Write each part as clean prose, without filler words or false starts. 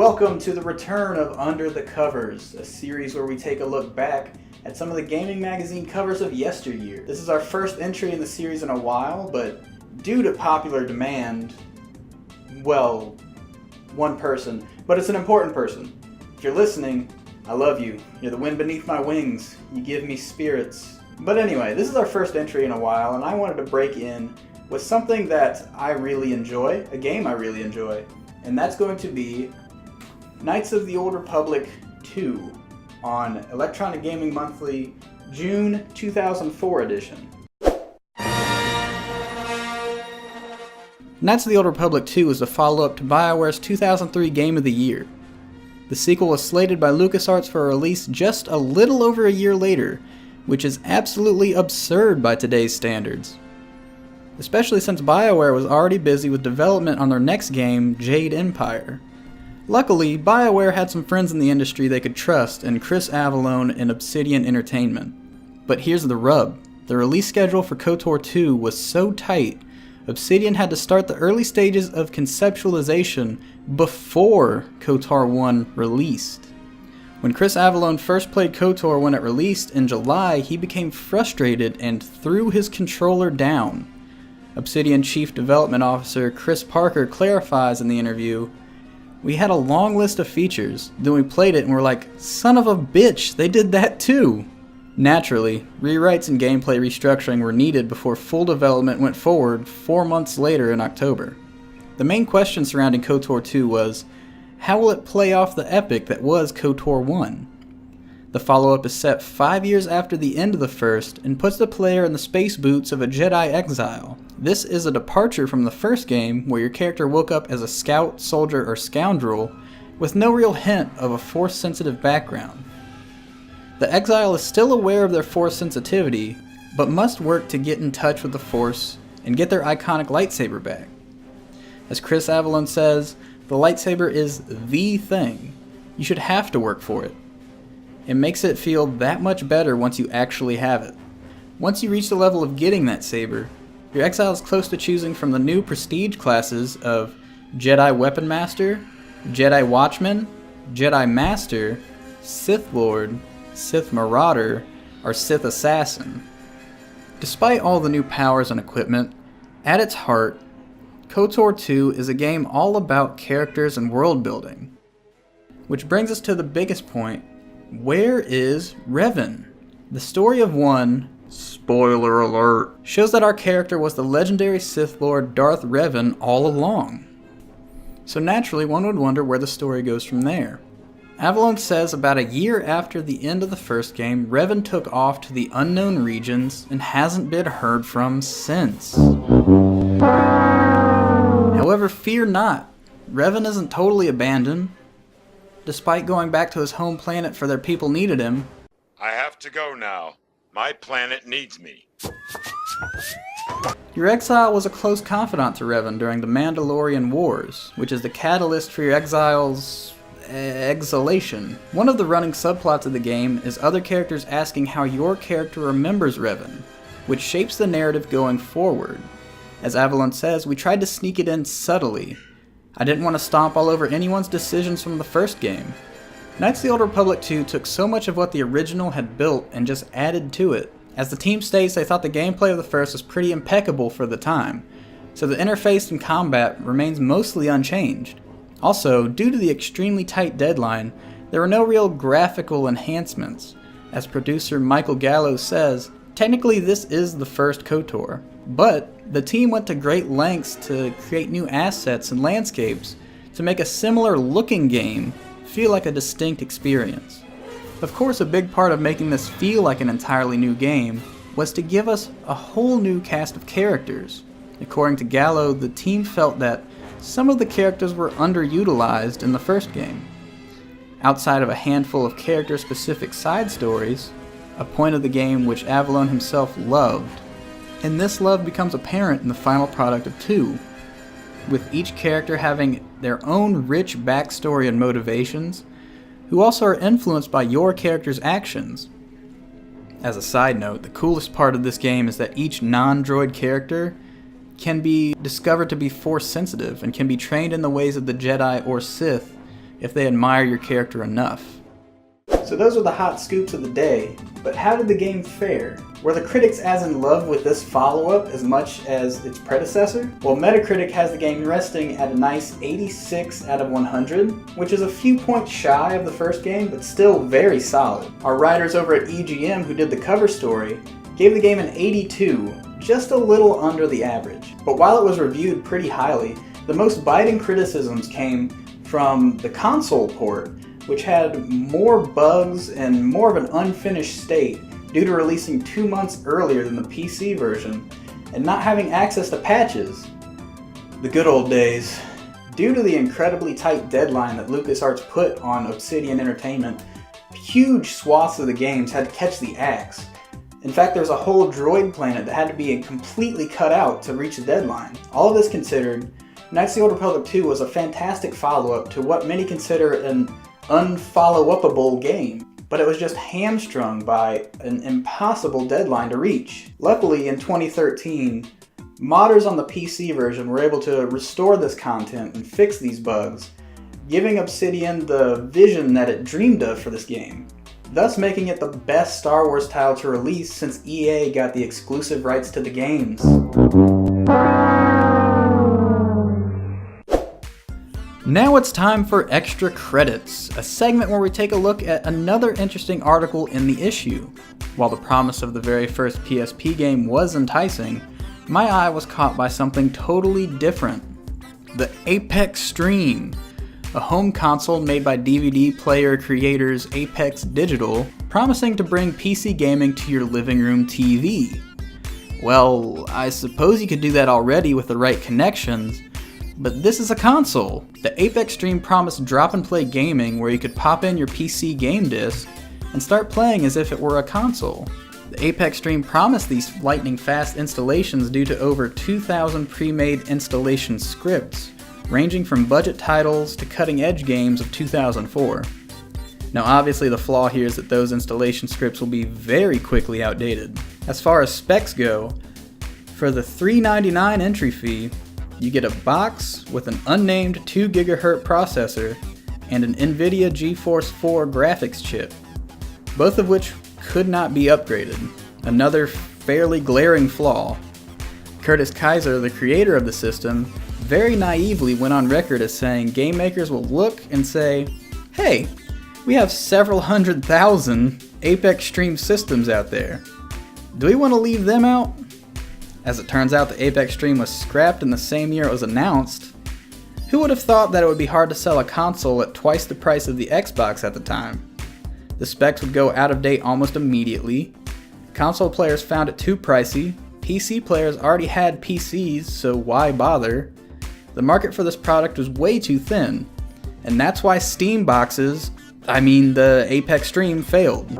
Welcome to the return of Under the Covers, a series where we take a look back at some of the gaming magazine covers of yesteryear. This is our first entry in the series in a while, but due to popular demand, well, one person, but it's an important person. If you're listening, I love you. You're the wind beneath my wings. You give me spirits. But anyway, this is our first entry in a while, and I wanted to break in with something that I really enjoy, a game I really enjoy, and that's going to be Knights of the Old Republic 2 on Electronic Gaming Monthly, June 2004 edition. Knights of the Old Republic 2 is a follow-up to BioWare's 2003 Game of the Year. The sequel was slated by LucasArts for a release just a little over a year later, which is absolutely absurd by today's standards. Especially since BioWare was already busy with development on their next game, Jade Empire. Luckily, BioWare had some friends in the industry they could trust in Chris Avellone and Obsidian Entertainment. But here's the rub. The release schedule for KotOR 2 was so tight, Obsidian had to start the early stages of conceptualization before KotOR 1 released. When Chris Avellone first played KotOR when it released in July, he became frustrated and threw his controller down. Obsidian Chief Development Officer Chris Parker clarifies in the interview, "We had a long list of features, then we played it and were like, son of a bitch, they did that too." Naturally, rewrites and gameplay restructuring were needed before full development went forward 4 months later in October. The main question surrounding KotOR 2 was, how will it play off the epic that was KotOR 1? The follow-up is set 5 years after the end of the first and puts the player in the space boots of a Jedi exile. This is a departure from the first game where your character woke up as a scout, soldier, or scoundrel with no real hint of a Force-sensitive background. The exile is still aware of their Force sensitivity, but must work to get in touch with the Force and get their iconic lightsaber back. As Chris Avellone says, the lightsaber is the thing. You should have to work for it. It makes it feel that much better once you actually have it. Once you reach the level of getting that saber, your exile is close to choosing from the new prestige classes of Jedi Weapon Master, Jedi Watchman, Jedi Master, Sith Lord, Sith Marauder, or Sith Assassin. Despite all the new powers and equipment, at its heart, KotOR 2 is a game all about characters and world building. Which brings us to the biggest point. Where is Revan? The story of one, spoiler alert, shows that our character was the legendary Sith Lord Darth Revan all along. So naturally one would wonder where the story goes from there. Avellone says about a year after the end of the first game, Revan took off to the unknown regions and hasn't been heard from since. However, fear not, Revan isn't totally abandoned. Despite going back to his home planet for their people needed him, I have to go now. My planet needs me. Your exile was a close confidant to Revan during the Mandalorian Wars, which is the catalyst for your exile's exhalation. One of the running subplots of the game is other characters asking how your character remembers Revan, which shapes the narrative going forward. As Avellone says, we tried to sneak it in subtly. I didn't want to stomp all over anyone's decisions from the first game. Knights of the Old Republic 2 took so much of what the original had built and just added to it. As the team states, they thought the gameplay of the first was pretty impeccable for the time, so the interface and combat remains mostly unchanged. Also, due to the extremely tight deadline, there were no real graphical enhancements. As producer Michael Gallo says, technically this is the first KotOR, but the team went to great lengths to create new assets and landscapes to make a similar looking game feel like a distinct experience. Of course, a big part of making this feel like an entirely new game was to give us a whole new cast of characters. According to Gallo, the team felt that some of the characters were underutilized in the first game. Outside of a handful of character-specific side stories, a point of the game which Avellone himself loved, and this love becomes apparent in the final product of 2, with each character having their own rich backstory and motivations, who also are influenced by your character's actions. As a side note, the coolest part of this game is that each non-droid character can be discovered to be Force sensitive and can be trained in the ways of the Jedi or Sith if they admire your character enough. So those were the hot scoops of the day, but how did the game fare? Were the critics as in love with this follow-up as much as its predecessor? Well, Metacritic has the game resting at a nice 86 out of 100, which is a few points shy of the first game, but still very solid. Our writers over at EGM, who did the cover story, gave the game an 82, just a little under the average. But while it was reviewed pretty highly, the most biting criticisms came from the console port, which had more bugs and more of an unfinished state due to releasing 2 months earlier than the PC version and not having access to patches. The good old days. Due to the incredibly tight deadline that LucasArts put on Obsidian Entertainment, huge swaths of the games had to catch the axe. In fact, there's a whole droid planet that had to be completely cut out to reach the deadline. All of this considered, Knights of the Old Republic 2 was a fantastic follow-up to what many consider an unfollow-upable game, but it was just hamstrung by an impossible deadline to reach. Luckily, in 2013, modders on the PC version were able to restore this content and fix these bugs, giving Obsidian the vision that it dreamed of for this game, thus making it the best Star Wars title to release since EA got the exclusive rights to the games. Now it's time for Extra Credits, a segment where we take a look at another interesting article in the issue. While the promise of the very first PSP game was enticing, my eye was caught by something totally different. The Apex Stream, a home console made by DVD player creators Apex Digital, promising to bring PC gaming to your living room TV. Well, I suppose you could do that already with the right connections, but this is a console. The Apex Stream promised drop-and-play gaming where you could pop in your PC game disc and start playing as if it were a console. The Apex Stream promised these lightning-fast installations due to over 2,000 pre-made installation scripts, ranging from budget titles to cutting-edge games of 2004. Now obviously the flaw here is that those installation scripts will be very quickly outdated. As far as specs go, for the $3.99 entry fee, you get a box with an unnamed 2 GHz processor and an NVIDIA GeForce 4 graphics chip, both of which could not be upgraded. Another fairly glaring flaw. Curtis Kaiser, the creator of the system, very naively went on record as saying game makers will look and say, "Hey, we have several 100,000 Apex Stream systems out there. Do we want to leave them out?" As it turns out, the Apex Stream was scrapped in the same year it was announced. Who would have thought that it would be hard to sell a console at twice the price of the Xbox at the time? The specs would go out of date almost immediately. Console players found it too pricey. PC players already had PCs, so why bother? The market for this product was way too thin, and that's why Steam boxes, the Apex Stream, failed.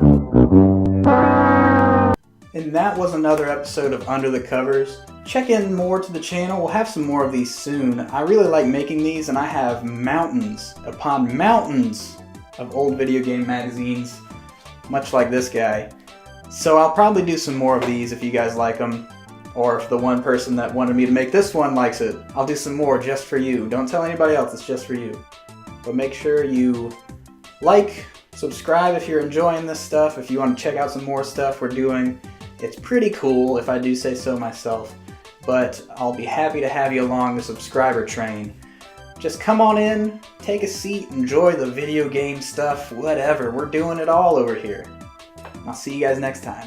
And that was another episode of Under the Covers. Check in more to the channel, we'll have some more of these soon. I really like making these, and I have mountains upon mountains of old video game magazines, much like this guy. So I'll probably do some more of these if you guys like them, or if the one person that wanted me to make this one likes it, I'll do some more just for you. Don't tell anybody else, it's just for you. But make sure you like, subscribe if you're enjoying this stuff, if you want to check out some more stuff we're doing. It's pretty cool, if I do say so myself, but I'll be happy to have you along the subscriber train. Just come on in, take a seat, enjoy the video game stuff, whatever. We're doing it all over here. I'll see you guys next time.